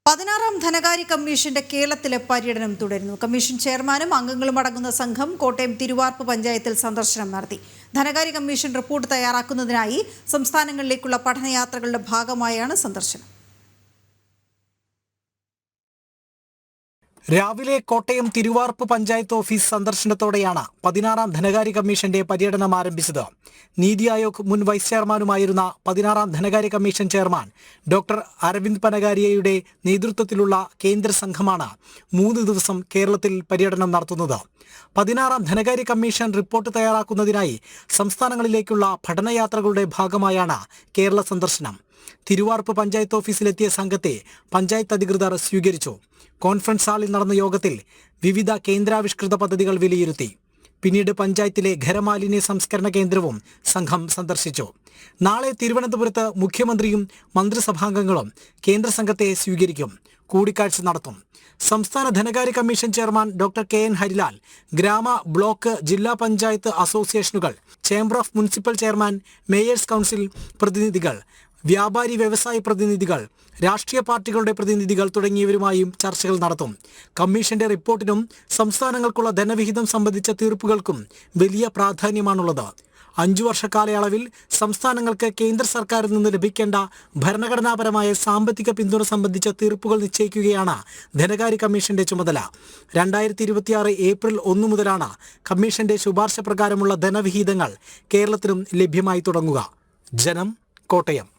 16ാം ധനകാര്യ കമ്മീഷന്റെ കേരളത്തിലെ പര്യടനം തുടരുന്നു. കമ്മീഷൻ ചെയർമാനും അംഗങ്ങളും അടങ്ങുന്ന സംഘം കോട്ടയം തിരുവാർപ്പ് പഞ്ചായത്തിൽ സന്ദർശനം നടത്തി. ധനകാര്യ കമ്മീഷൻ റിപ്പോർട്ട് തയ്യാറാക്കുന്നതിനായി സംസ്ഥാനങ്ങളിലേക്കുള്ള പഠനയാത്രകളുടെ ഭാഗമായാണ് സന്ദർശനം. രാവിലെ കോട്ടയം തിരുവാർപ്പ് പഞ്ചായത്ത് ഓഫീസ് സന്ദർശനത്തോടെയാണ് 16ാം ധനകാര്യ കമ്മീഷന്റെ പര്യടനം ആരംഭിച്ചത്. നീതി ആയോഗ് മുൻ വൈസ് ചെയർമാനുമായിരുന്ന 16ാം ധനകാര്യ കമ്മീഷൻ ചെയർമാൻ ഡോക്ടർ അരവിന്ദ് പനഗാരിയയുടെ നേതൃത്വത്തിലുള്ള കേന്ദ്ര സംഘമാണ് 3 ദിവസം കേരളത്തിൽ പര്യടനം നടത്തുന്നത്. 16ാം ധനകാര്യ കമ്മീഷൻ റിപ്പോർട്ട് തയ്യാറാക്കുന്നതിനായി സംസ്ഥാനങ്ങളിലേക്കുള്ള പഠനയാത്രകളുടെ ഭാഗമായാണ് കേരള സന്ദർശനം. തിരുവാർപ്പ് പഞ്ചായത്ത് ഓഫീസിലെത്തിയ സംഘത്തെ പഞ്ചായത്ത് അധികൃതർ സ്വീകരിച്ചു. കോൺഫറൻസ് ഹാളിൽ നടന്ന യോഗത്തിൽ വിവിധ കേന്ദ്രാവിഷ്കൃത പദ്ധതികൾ വിലയിരുത്തി. പിന്നീട് പഞ്ചായത്തിലെ ഖരമാലിന്യ സംസ്കരണ കേന്ദ്രവും സംഘം സന്ദർശിച്ചു. നാളെ തിരുവനന്തപുരത്ത് മുഖ്യമന്ത്രിയും മന്ത്രിസഭാംഗങ്ങളും കേന്ദ്ര സംഘത്തെ സ്വീകരിക്കും, കൂടിക്കാഴ്ച നടത്തും. സംസ്ഥാന ധനകാര്യ commission chairman doctor KN Harilal, ഗ്രാമ, ബ്ലോക്ക്, ജില്ലാ പഞ്ചായത്ത് അസോസിയേഷനുകൾ, chamber of municipal chairman, mayors council പ്രതിനിധികൾ, വ്യാപാരി വ്യവസായ പ്രതിനിധികൾ, രാഷ്ട്രീയ പാർട്ടികളുടെ പ്രതിനിധികൾ തുടങ്ങിയവരുമായും ചർച്ചകൾ നടത്തും. കമ്മീഷന്റെ റിപ്പോർട്ടിനും സംസ്ഥാനങ്ങൾക്കുള്ള ധനവിഹിതം സംബന്ധിച്ച തീർപ്പുകൾക്കും വലിയ പ്രാധാന്യമാണുള്ളത്. 5 വർഷ കാലയളവിൽ സംസ്ഥാനങ്ങൾക്ക് കേന്ദ്ര സർക്കാരിൽ നിന്ന് ലഭിക്കേണ്ട ഭരണഘടനാപരമായ സാമ്പത്തിക പിന്തുണ സംബന്ധിച്ച തീർപ്പുകൾ നിശ്ചയിക്കുകയാണ് ധനകാര്യ കമ്മീഷന്റെ ചുമതല. 2026 ഏപ്രിൽ 1 മുതലാണ് കമ്മീഷന്റെ ശുപാർശ പ്രകാരമുള്ള ധനവിഹിതങ്ങൾ കേരളത്തിലും ലഭ്യമായി തുടങ്ങുക. ജനം, കോട്ടയം.